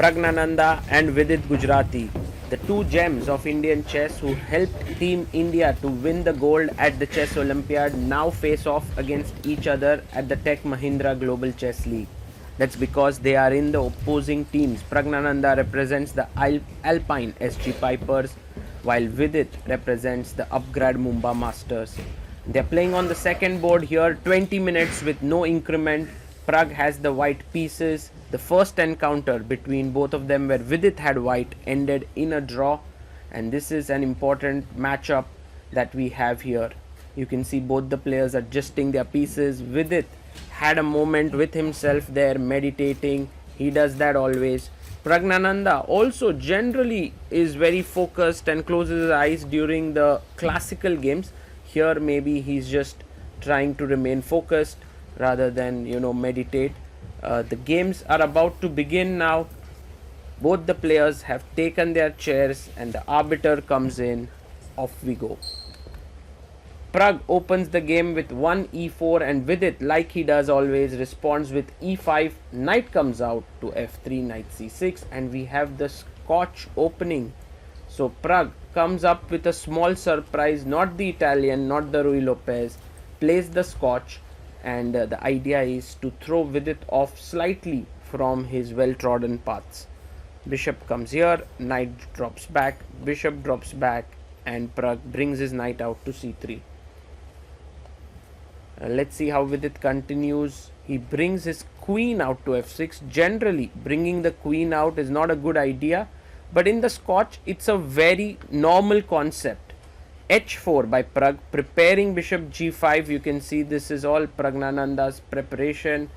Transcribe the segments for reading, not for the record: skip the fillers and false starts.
Praggnanandhaa and Vidit Gujrathi, the two gems of Indian chess who helped Team India to win the gold at the Chess Olympiad, now face off against each other at the Tech Mahindra Global Chess League. That's because they are in the opposing teams. Praggnanandhaa represents the Alpine SG Pipers, while Vidit represents the Upgrad Mumbai Masters. They're playing on the second board here, 20 minutes with no increment. Prag has the white pieces. The first encounter between both of them, where Vidit had white, ended in a draw, and this is an important matchup that we have here. You can see both the players adjusting their pieces. Vidit had a moment with himself there, meditating. He does that always. Praggnanandhaa also generally is very focused and closes his eyes during the classical games. Here maybe he's just trying to remain focused rather than meditate. The games are about to begin now. Both the players have taken their chairs and the arbiter comes in. Off we go. Prag opens the game with 1 e4 and Vidit, like he does always, responds with e5. Knight comes out to f3, knight c6, and we have the Scotch opening. So Prag comes up with a small surprise, not the Italian, not the Rui Lopez, plays the Scotch, and the idea is to throw Vidit off slightly from his well-trodden paths. Bishop comes here, knight drops back, bishop drops back, and Prag brings his knight out to c3. Let's see how Vidit continues. He brings his queen out to f6. Generally, bringing the queen out is not a good idea, but in the Scotch, it's a very normal concept. h4 by Prag, preparing bishop g5. You can see this is all Praggnanandhaa's preparation.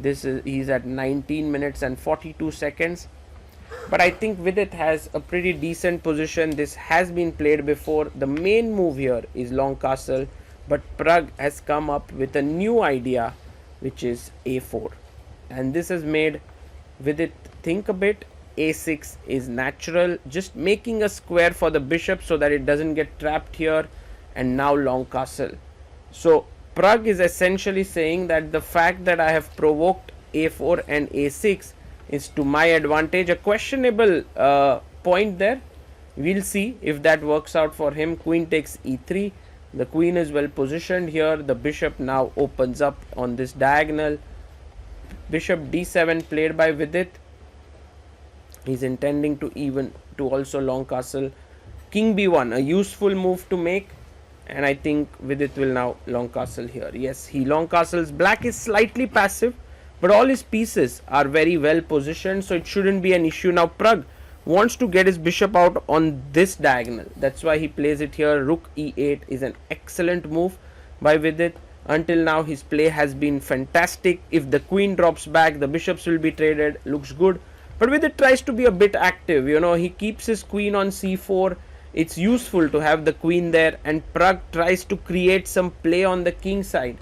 He's at 19 minutes and 42 seconds. But I think Vidit has a pretty decent position. This has been played before. The main move here is long castle, but Prag has come up with a new idea, which is a4. And this has made Vidit think a bit. a6 is natural, just making a square for the bishop so that it doesn't get trapped here, and now long castle. So Prag is essentially saying that the fact that I have provoked a4 and a6 is to my advantage. A questionable point there. We'll see if that works out for him. Queen takes e3. The queen is well positioned here. The bishop now opens up on this diagonal. Bishop d7 played by Vidit. He's intending to also long castle. King b1, a useful move to make, and I think Vidit will now long castle here. Yes, he long castles. Black is slightly passive, but all his pieces are very well positioned, so it shouldn't be an issue. Now Prag wants to get his bishop out on this diagonal. That's why he plays it here. Rook e8 is an excellent move by Vidit. Until now his play has been fantastic. If the queen drops back, the bishops will be traded. Looks good. But Vidit tries to be a bit active. He keeps his queen on c4. It's useful to have the queen there, and Prag tries to create some play on the king side.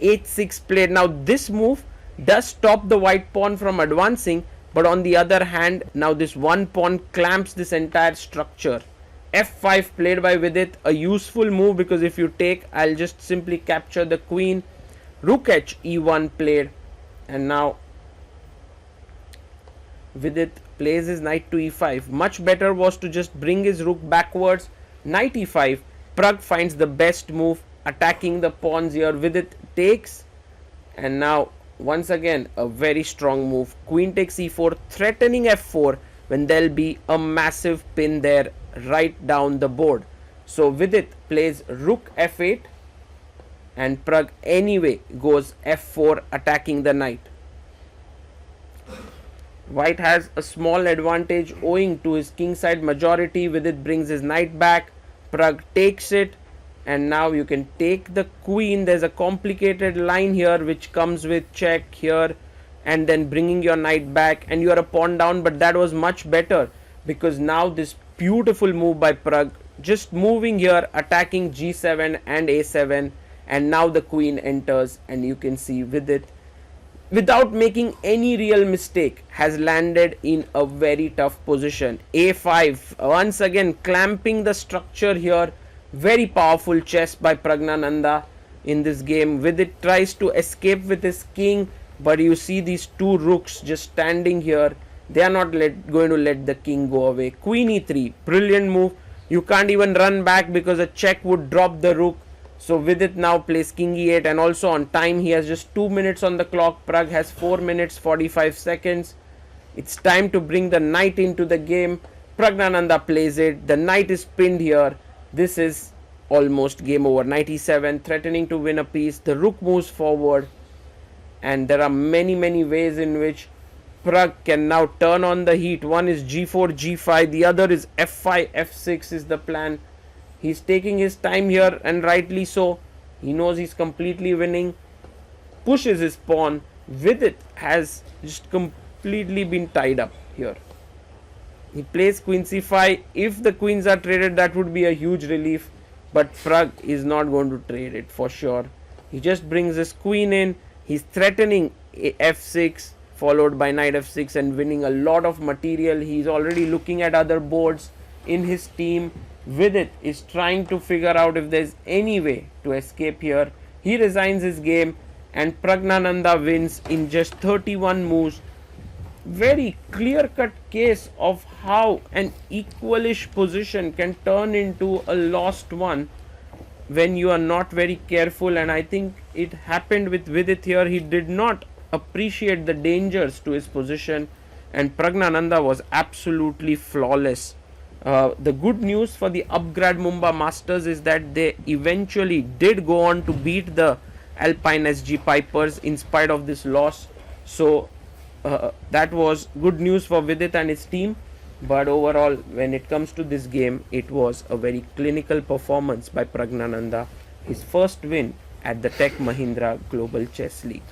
h6 played. Now this move does stop the white pawn from advancing, but on the other hand, now this one pawn clamps this entire structure. f5 played by Vidit, a useful move, because if you take, I'll just simply capture the queen. Rook h e1 played, and now Vidit plays his knight to e5. Much better was to just bring his rook backwards. Knight e5. Prag finds the best move, attacking the pawns here. Vidit takes, and now once again a very strong move. Queen takes e4, threatening f4, when there'll be a massive pin there right down the board. So Vidit plays rook f8, and Prag anyway goes f4, attacking the knight. White has a small advantage owing to his kingside majority. Vidit brings his knight back. Prag takes it, and now you can take the queen. There's a complicated line here which comes with check here, and then bringing your knight back, and you are a pawn down. But that was much better, because now this beautiful move by Prag, just moving here, attacking g7 and a7, and now the queen enters, and you can see Vidit, without making any real mistake, has landed in a very tough position. a5, once again clamping the structure here. Very powerful chess by Praggnanandhaa in this game. Vidit tries to escape with his king, but you see these two rooks just standing here, They are not going to let the king go away. Queen e3, brilliant move. You can't even run back because a check would drop the rook. So Vidit now plays king e8, and also on time. He has just 2 minutes on the clock. Prag has 4 minutes 45 seconds. It's time to bring the knight into the game. Praggnanandhaa plays it. The knight is pinned here. This is almost game over. Knight e7, threatening to win a piece. The rook moves forward, and there are many ways in which Prag can now turn on the heat. One is g4, g5. The other is f5, f6 is the plan. He's taking his time here, and rightly so. He knows he's completely winning. Pushes his pawn. Vidit has just completely been tied up here. He plays queen c5. If the queens are traded, that would be a huge relief. But Prag is not going to trade it for sure. He just brings his queen in. He's threatening f6, followed by knight f6, and winning a lot of material. He's already looking at other boards in his team. Vidit is trying to figure out if there's any way to escape here. He resigns his game, and Praggnanandhaa wins in just 31 moves. Very clear-cut case of how an equalish position can turn into a lost one when you are not very careful, and I think it happened with Vidit here. He did not appreciate the dangers to his position, and Praggnanandhaa was absolutely flawless. The good news for the Upgrad Mumbai Masters is that they eventually did go on to beat the Alpine SG Pipers in spite of this loss. So that was good news for Vidit and his team. But overall, when it comes to this game, it was a very clinical performance by Praggnanandhaa. His first win at the Tech Mahindra Global Chess League.